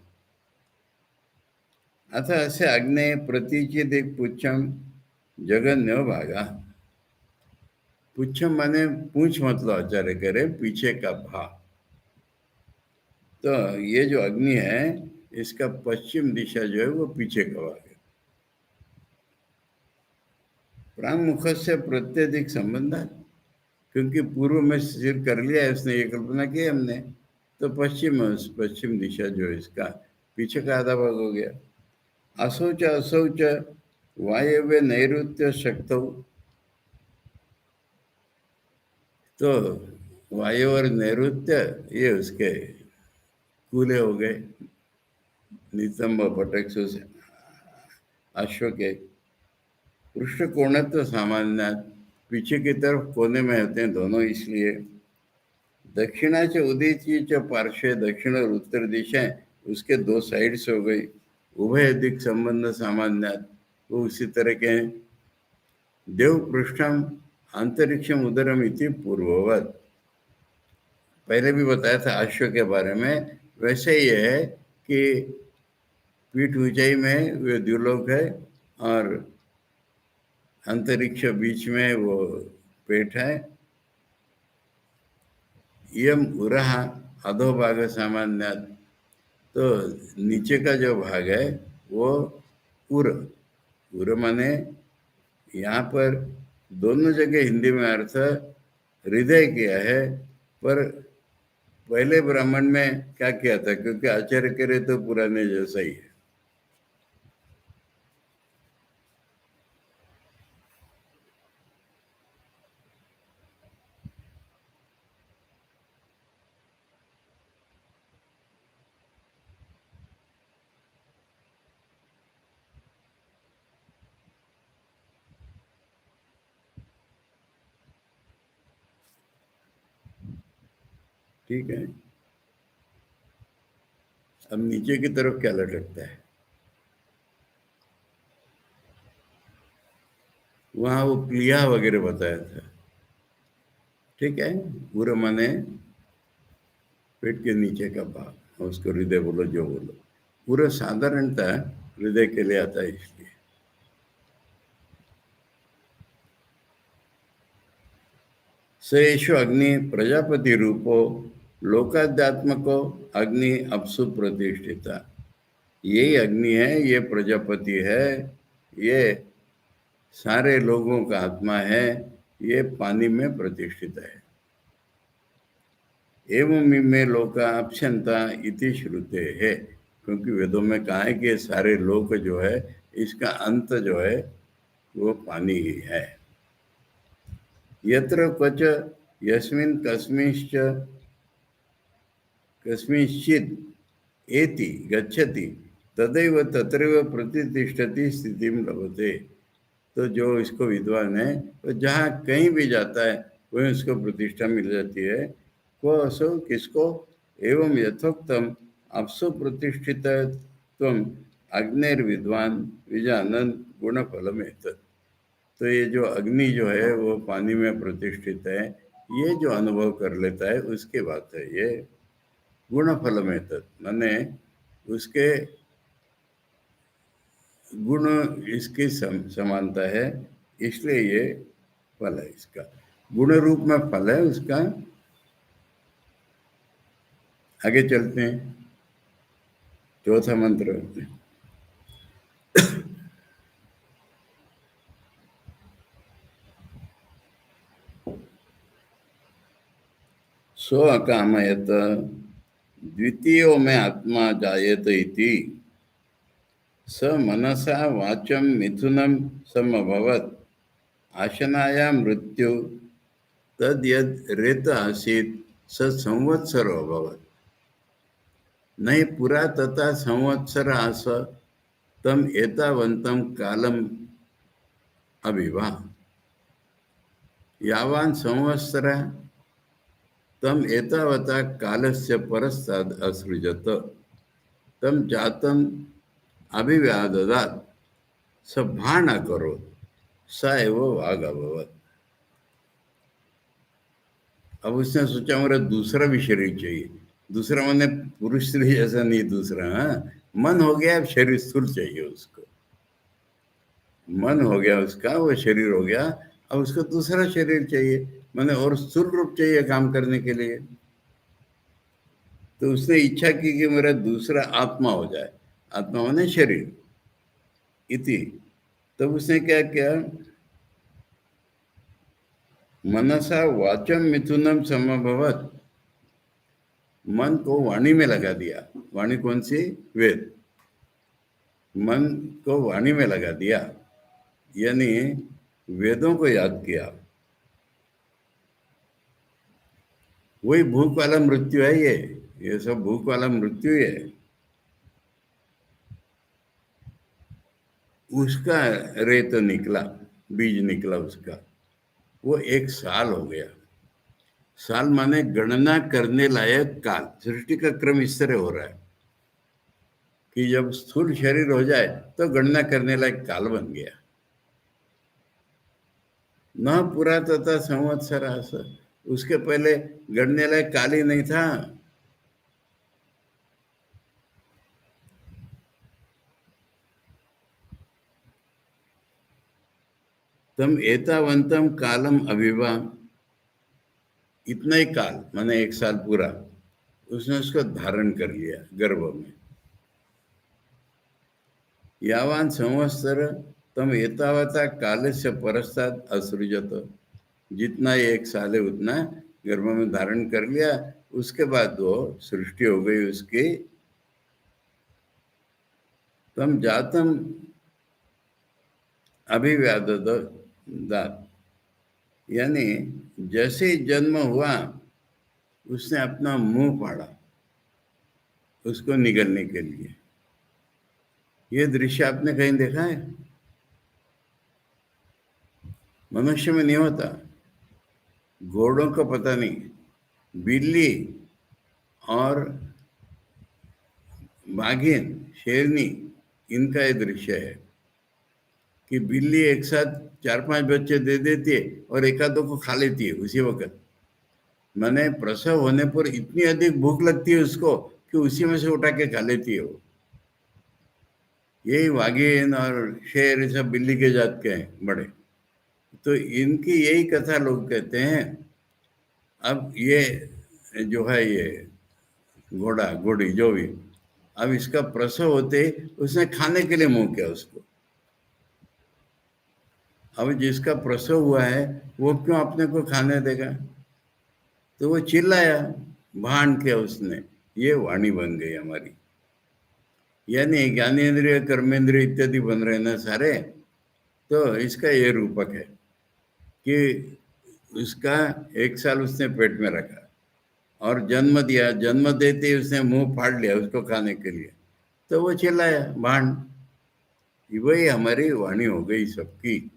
अथ अस्य अग्ने प्रतीचित पुच्छम जगन्य भागा, पुच्छम माने पूछ, मतलब आचार्य करे पीछे का भाग। तो ये जो अग्नि है इसका पश्चिम दिशा जो है वो पीछे का भाग है। प्रांग मुख से प्रत्यधिक संबंध है, क्योंकि पूर्व में सिर कर लिया है उसने, ये कल्पना की हमने, तो पश्चिम दिशा जो है इसका पीछे का आधा भाग हो गया। असौच असौच वायव्य नैऋत्य शक्त, तो वायु और नैऋत्य ये उसके कूले हो गए, नितंब पटक से अश्व के। पृष्ठ कोणत्व सामान्य, पीछे की तरफ कोने में होते हैं दोनों, इसलिए। दक्षिणाचे उदयची पार्श्व, दक्षिण और उत्तर दिशा उसके दो साइड्स हो गई। उभय अधिक संबंध सामान्य, वो उसी तरह के हैं। देव पृष्ठम अंतरिक्षम उदरम इति पूर्ववत, पहले भी बताया था अश्व के बारे में, वैसे ही है कि पीठ ऊंचाई में वे द्युलोक है, और अंतरिक्ष बीच में वो पेट है। यम उरह अधोभाग सामान्य, तो नीचे का जो भाग है वो उर, उर माने यहाँ पर दोनों जगह हिंदी में अर्थ हृदय किया है, पर पहले ब्राह्मण में क्या किया था, क्योंकि आचार्य करे तो पुराने जैसा ही है। ठीक है, अब नीचे की तरफ क्या लटकता है, वहां वो प्लिया वगैरह बताया था। ठीक है, पूरा माने पेट के नीचे का भाग, उसको हृदय बोलो जो बोलो, पूरा साधारणता हृदय के लिए आता है इसलिए। सेषु अग्नि प्रजापति रूपो लोकाध्यात्मको अग्नि अपसु प्रतिष्ठिता। यही अग्नि है, ये प्रजापति है, ये सारे लोगों का आत्मा है, ये पानी में प्रतिष्ठित है। एवं इमे लोका अप्यंता इति श्रुते है, क्योंकि वेदों में कहा है कि ये सारे लोक जो है, इसका अंत जो है वो पानी ही है। यत्र क्वच यस्मिन् कस्मिंश्चित् एति गच्छति तदैव तत्रैव प्रतिष्ठति स्थितिं लभते। तो जो इसको विद्वान है, तो जहाँ कहीं भी जाता है वहीं उसको प्रतिष्ठा मिल जाती है। को असो किसको, एवं यथोक्तम अपसु प्रतिष्ठित तुम अग्निर्विद्वान विजानन गुणफलम एतत्। तो ये जो अग्नि जो है वो पानी में प्रतिष्ठित है, ये जो अनुभव कर लेता है उसके बात है ये। गुणफलम एतत् माने उसके गुण इसकी समानता है, इसलिए ये फल है इसका, गुण रूप में फल है उसका। आगे चलते हैं, चौथा मंत्र। सो अकामयत द्वितीयो में आत्मा जायत इति स मनसा वाचम मिथुनम समभवत आशनाया मृत्यु तद यद रेत आसीत स संवत्सरो अभवत। नहीं पुरा तथा संवत्सर आस तम एतावंतम कालम अभिवा यावान संवत्सर तम एतावता कालस्य परस्ताद असृजत तम जातम अभिव्याददात स भान करो स एव वाग अभवत। अब उसने सोचा मेरा दूसरा भी शरीर चाहिए, दूसरा मैंने पुरुष स्त्री जैसा नहीं, दूसरा मन हो गया, अब शरीर स्थूल चाहिए उसको, मन हो गया उसका, वो शरीर हो गया, अब उसको दूसरा शरीर चाहिए, मैंने और स्थूल रूप चाहिए काम करने के लिए। तो उसने इच्छा की कि मेरा दूसरा आत्मा हो जाए, आत्मा माने शरीर इति। तब उसने क्या किया, मनसा वाचम मिथुनम समभवत, मन को वाणी में लगा दिया। वाणी कौन सी, वेद। मन को वाणी में लगा दिया, यानी वेदों को याद किया। वही भूख वाला मृत्यु है, ये सब भूख वाला मृत्यु है। उसका रेत निकला, बीज निकला उसका, वो 1 साल हो गया। साल माने गणना करने लायक काल। सृष्टि का क्रम इस तरह हो रहा है कि जब स्थूल शरीर हो जाए तो गणना करने लायक काल बन गया। न पुरा तथा संवत्सर आस, उसके पहले गणने लायक काल ही नहीं था। तम एतावंतम कालम अभिवा, इतना ही काल माने 1 साल पूरा उसने उसको धारण कर लिया गर्भ में। यावान संवत्सर तम एतावता काले से परस्ताद असृजत, जितना ये 1 साल है उतना गर्भ में धारण कर लिया, उसके बाद वो सृष्टि हो गई उसकी। तम जातम अभिव्यादत दात, यानी जैसे ही जन्म हुआ उसने अपना मुंह फाड़ा उसको निगलने के लिए। ये दृश्य आपने कहीं देखा है? मनुष्य में नहीं होता, घोड़ों का पता नहीं, बिल्ली और बाघिन, शेरनी, इनका ये दृश्य है कि बिल्ली एक साथ 4-5 बच्चे दे देती है और एकादों को खा लेती है उसी वक्त। मैंने प्रसव होने पर इतनी अधिक भूख लगती है उसको कि उसी में से उठा के खा लेती है वो। यही बाघिन और शेर सब बिल्ली के जात के हैं बड़े। तो इनकी यही कथा लोग कहते हैं। अब ये जो है ये घोड़ा घोड़ी जो भी, अब इसका प्रसव होते उसने खाने के लिए मुंह किया उसको। अब जिसका प्रसव हुआ है वो क्यों अपने को खाने देगा? तो वो चिल्लाया, भान किया उसने, ये वाणी बन गई हमारी। यानी ज्ञानेन्द्रिय कर्मेंद्रिय इत्यादि बन रहे ना सारे, तो इसका ये रूपक है कि उसका 1 साल उसने पेट में रखा और जन्म दिया, जन्म देते ही उसने मुंह फाड़ लिया उसको खाने के लिए, तो वो चिल्लाया भांड। वही हमारी वाणी हो गई सबकी।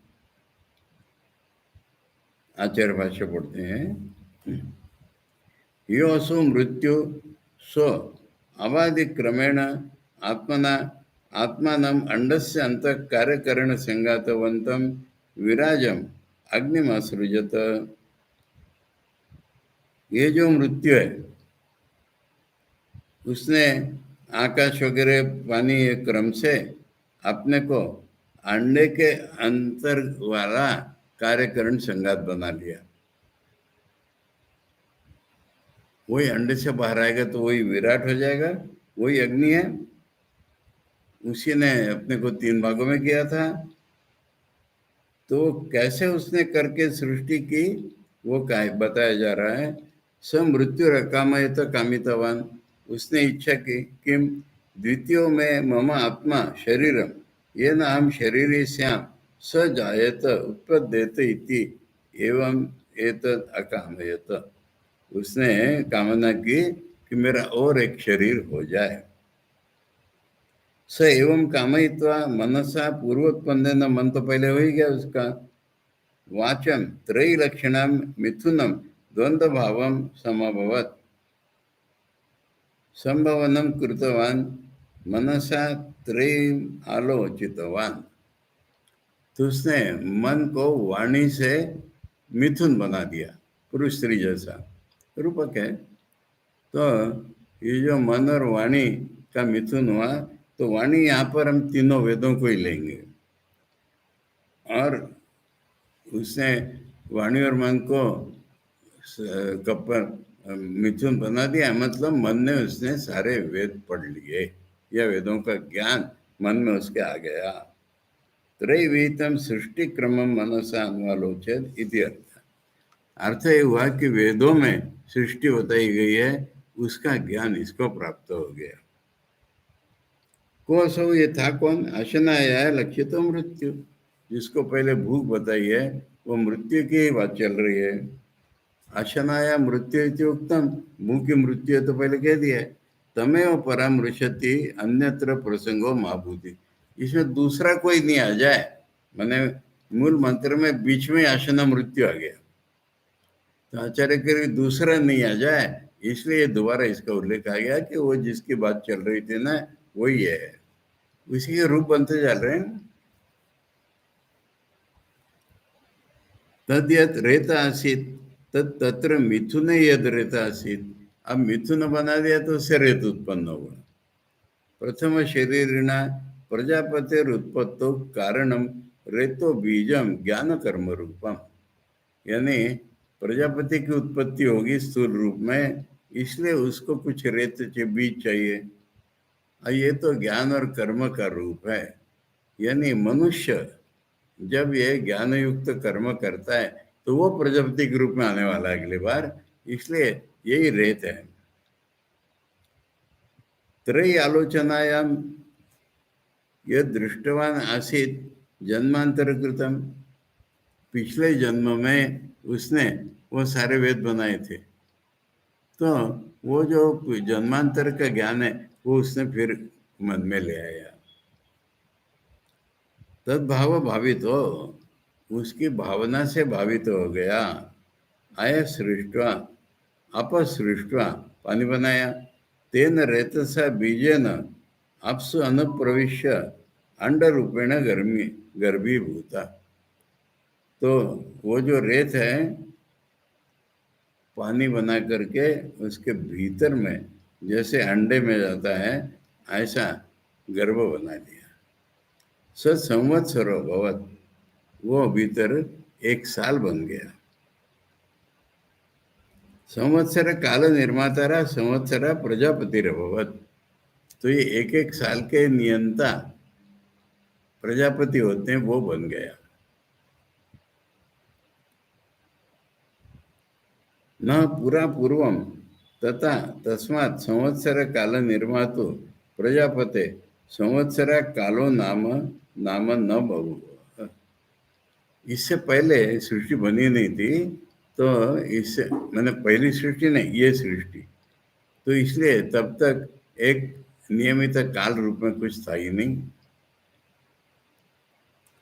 आचार्य भाष्य पढ़ते हैं, यो असो मृत्यु स्व अवादि क्रमेण आत्मना आत्मानम अंडस्य अंत कार्यकरण संगातवंतम विराजम अग्निमासृजत। ये जो मृत्यु है उसने आकाश वगैरह पानी एक क्रम से अपने को अंडे के अंतर वाला कार्यकरण संगात बना लिया। वही अंडे से बाहर आएगा तो वही विराट हो जाएगा, वही अग्नि है। उसी ने अपने को 3 भागों में किया था। तो कैसे उसने करके सृष्टि की वो बताया जा रहा है। स मृत्यु कामयत कामितवान, उसने इच्छा की किम द्वितीय में मम आत्मा शरीरम ये न हम शरीर श्याम स जायत उत्पद्येत इति एवं एतद अकामयत। उसने कामना की कि मेरा और एक शरीर हो जाए। स एवं कामयित्वा मनसा पूर्वोत्पन्न, मन तो पहले हो ही गया उसका। वाचम त्रयीलक्षणम मिथुनम द्वंद्व भावम समभवत संभवनम कृतवान मनसा त्रयीम आलोचितवान। तो उसने मन को वाणी से मिथुन बना दिया, पुरुष स्त्री जैसा रूपक है। तो ये जो मन और वाणी का मिथुन हुआ, तो वाणी यहाँ पर हम तीनों वेदों को ही लेंगे। और उसने वाणी और मन को कपर मिथुन बना दिया, मतलब मन ने उसने सारे वेद पढ़ लिए या वेदों का ज्ञान मन में उसके आ गया। त्रैवीतम सृष्टि क्रमम मनसा अनुवालोचन इति अर्थ। अर्थ ये हुआ कि वेदों में सृष्टि बताई गई है, उसका ज्ञान इसको प्राप्त हो गया। को सो ये था कौन? अशनाया है लक्ष्य तो मृत्यु, जिसको पहले भूख बताई है वो मृत्यु की बात चल रही है। अशनाया मृत्यु इति उत्तम, भूख की मृत्यु है तो पहले कह दिया है। तमेव परामृशति अन्यत्र प्रसंगो महाभूति, इसमें दूसरा कोई नहीं आ जाए, मैंने मूल मंत्र में बीच में अशना मृत्यु आ गया, तो आचार्य के दूसरा नहीं आ जाए, इसलिए दोबारा इसका उल्लेख आ गया कि वो जिसकी बात चल रही थी ना वही है, उसी के रूप बनते चल रहे हैं। तद यत रेता आसित तद तत्र मिथुन यद रेता आसित, अब मिथुन बना दिया तो उससे रेत उत्पन्न होगा। प्रथम शरीरिणा प्रजापतिर उत्पत्तो कारणम रेतो बीजम ज्ञान कर्म रूपम, यानी प्रजापति की उत्पत्ति होगी स्थूल रूप में, इसलिए उसको कुछ रेत के बीज चाहिए। ये तो ज्ञान और कर्म का रूप है। यानी मनुष्य जब ये ज्ञान युक्त कर्म करता है तो वो प्रजापति के रूप में आने वाला है अगली बार, इसलिए यही रेत है। त्रयी आलोचनायाम यह दृष्टवान आसीत जन्मांतर कृतम, पिछले जन्म में उसने वो सारे वेद बनाए थे, तो वो जो जन्मांतर का ज्ञान है वो उसने फिर मन में ले आया। तद्भाव भावित हो, उसकी भावना से भावित हो गया। आय सृष्टवा अपसृष्टवा, पानी बनाया, तेन रेतसा बीजेन आपसु अनुप्रविश्य अंड रूपेण गर्भीभूता। तो वो जो रेत है पानी बना करके उसके भीतर में जैसे अंडे में जाता है ऐसा गर्भ बना दिया। स संवत्सरो भवत, वो भीतर 1 साल बन गया। संवत्सर काल निर्मातारा संवत्सर प्रजापतिरभवत, तो ये 1 1 साल के नियंता प्रजापति होते हैं, वो बन गया। न पुरा पूर्वम तथा तस्मात् संवत्सर काल निर्मातु प्रजापते संवत्सर कालो नाम नाम न बहु। इससे पहले सृष्टि बनी नहीं थी, तो इससे मैंने पहली सृष्टि नहीं, ये सृष्टि, तो इसलिए तब तक एक नियमित काल रूप में कुछ था ही नहीं।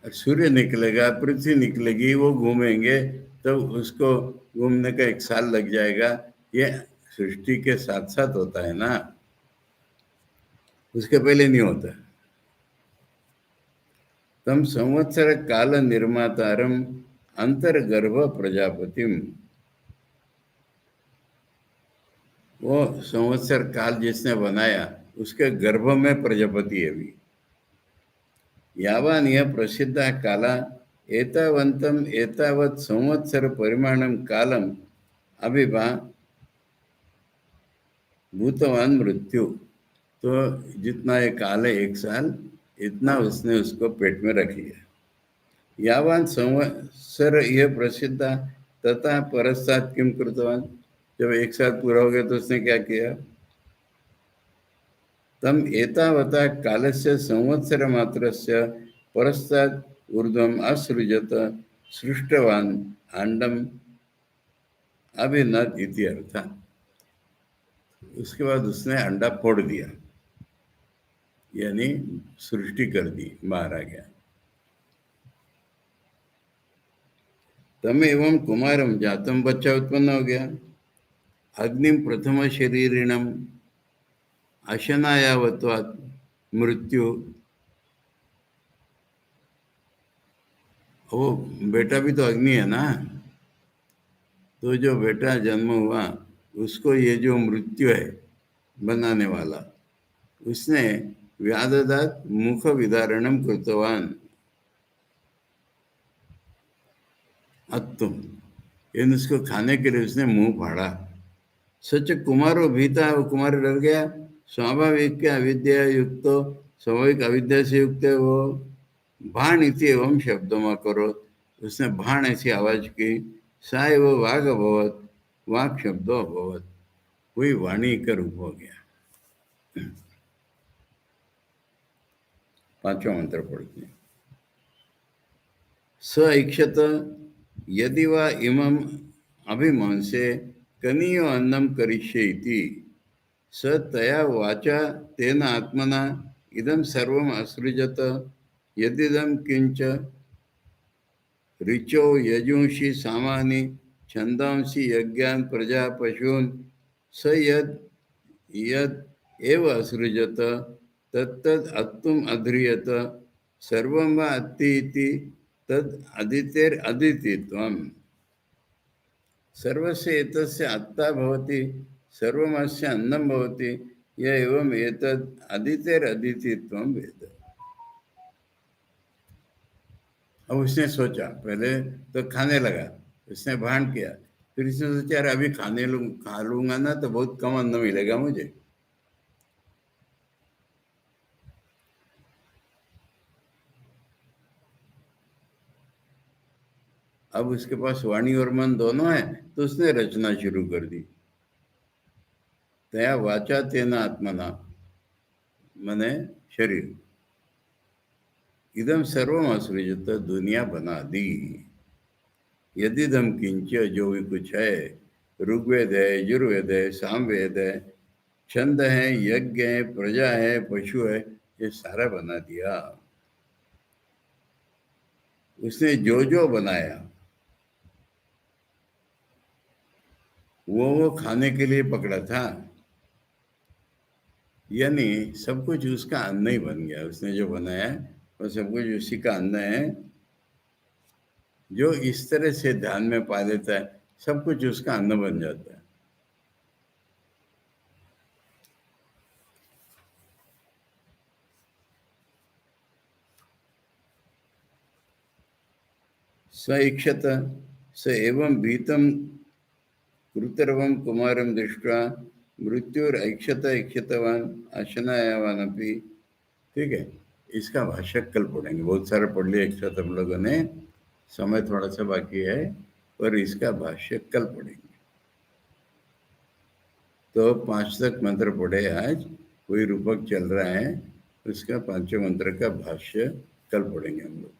सूर्य निकलेगा, पृथ्वी निकलेगी, वो घूमेंगे, तो उसको घूमने का 1 साल लग जाएगा। ये सृष्टि के साथ साथ होता है ना, उसके पहले नहीं होता। तम संवत्सर काल निर्मातारम अंतर्गर्भ प्रजापतिम, वो संवत्सर काल जिसने बनाया उसके गर्भ में प्रजापति है भी। यावान यह प्रसिद्ध काला एतावंतम एतावत संवत्सर परिमाणम कालम अभिभा भूतवान मृत्यु, तो जितना ये काल है 1 साल, इतना उसने उसको पेट में रख लिया। यावान संवत्सर यह प्रसिद्ध तथा परस्तात् किम कृतवान, जब 1 साल पूरा हो गया तो उसने क्या किया। तम एतावता कालस्य संवत्सर मात्रस्य परस्तात् ऊर्ध्वम असृजत सृष्टवान अंडम अभिनद इति अर्थ। उसके बाद उसने अंडा फोड़ दिया, यानी सृष्टि कर दी, बाहर आ गया। तम एवं कुमारम जातम, बच्चा उत्पन्न हो गया। अग्निम प्रथम शरीरिणम अशनायावत्वात् मृत्यु, वो बेटा भी तो अग्नि है ना, तो जो बेटा जन्म हुआ उसको ये जो मृत्यु है बनाने वाला, उसने व्याददात मुख विदारणम कृतवान अत्तुम, इन उसको खाने के लिए उसने मुंह फाड़ा। सच कुमारो भीता, वो कुमार डर गया। स्वाभाविक अविद्या युक्त, स्वाभाविक अविद्या से युक्त है वो। भाण इति एवं शब्दों करो, उसने भाण ऐसी आवाज की। सा वो वाघ अभवत, वाक शब्दो अभवत, वही वाणी का रूप हो गया। 5वां मंत्र पढ़ते हैं। स इक्षत यदि वा इमं अभिमंसे कनीयो अन्नम करिष्ये इति, स तया वाचा तेन आत्मना इदं सर्वम् असृजत, यदिदं किंच ऋचो यजुंषि सामानि छंदांसि यज्ञान प्रजा पशून्, स यद यद एव असृजत तत्तद अत्तुम अध्रियत, सर्वं वा अत्ति इति तद अदितेर अदितित्वम्। सर्वस्य एतस्य अत्ता भवति, सर्वमस्य अन्नं भवति, य एवं एतद अदितेर अदितित्वं वेद। अब उसने सोचा, पहले तो खाने लगा, उसने भान किया, फिर उसने सोचा यार अभी खा लूंगा ना तो बहुत कम अन्न मिलेगा मुझे। अब उसके पास वाणी और मन दोनों है, तो उसने रचना शुरू कर दी। तया वाचा तेना आत्मना, मने शरीर, इदम सर्वम असृजत, दुनिया बना दी। यदिदम किंच, जो भी कुछ है, ऋग्वेद है, यजुर्वेद है, सामवेद है, छंद है, यज्ञ है, प्रजा है, पशु है, ये सारा बना दिया। उसने जो जो बनाया वो खाने के लिए पकड़ा था, यानी सब कुछ उसका अन्न ही बन गया। उसने जो बनाया है वो सब कुछ उसी का अन्न है। जो इस तरह से ध्यान में पा लेता है, सब कुछ उसका अन्न बन जाता है। स इक्षत, स एवं भीतम कृतरवं कुमारं दृष्ट्वा मृत्युरैक्षत इक्षतवान अशनायावान अपि। ठीक है, इसका भाष्य कल पढ़ेंगे। बहुत सारे पढ़ लिया एक साथ हम लोगों ने, समय थोड़ा सा बाकी है, पर इसका भाष्य कल पढ़ेंगे। तो 5 तक मंत्र पढ़े आज, कोई रूपक चल रहा है, उसका 5वें मंत्र का भाष्य कल पढ़ेंगे हम लोग।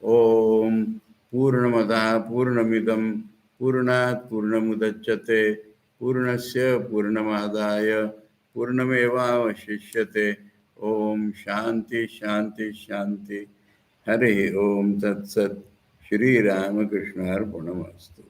ओम पूर्णमदः पूर्णमिदं पूर्णात् पूर्णमुदच्यते पूर्णस्य पूर्णमादाय पूर्णमेवावशिष्यते। ओम शांति शांति शांति। हरि ओम तत्सत। श्री रामकृष्णार्पणमस्तु।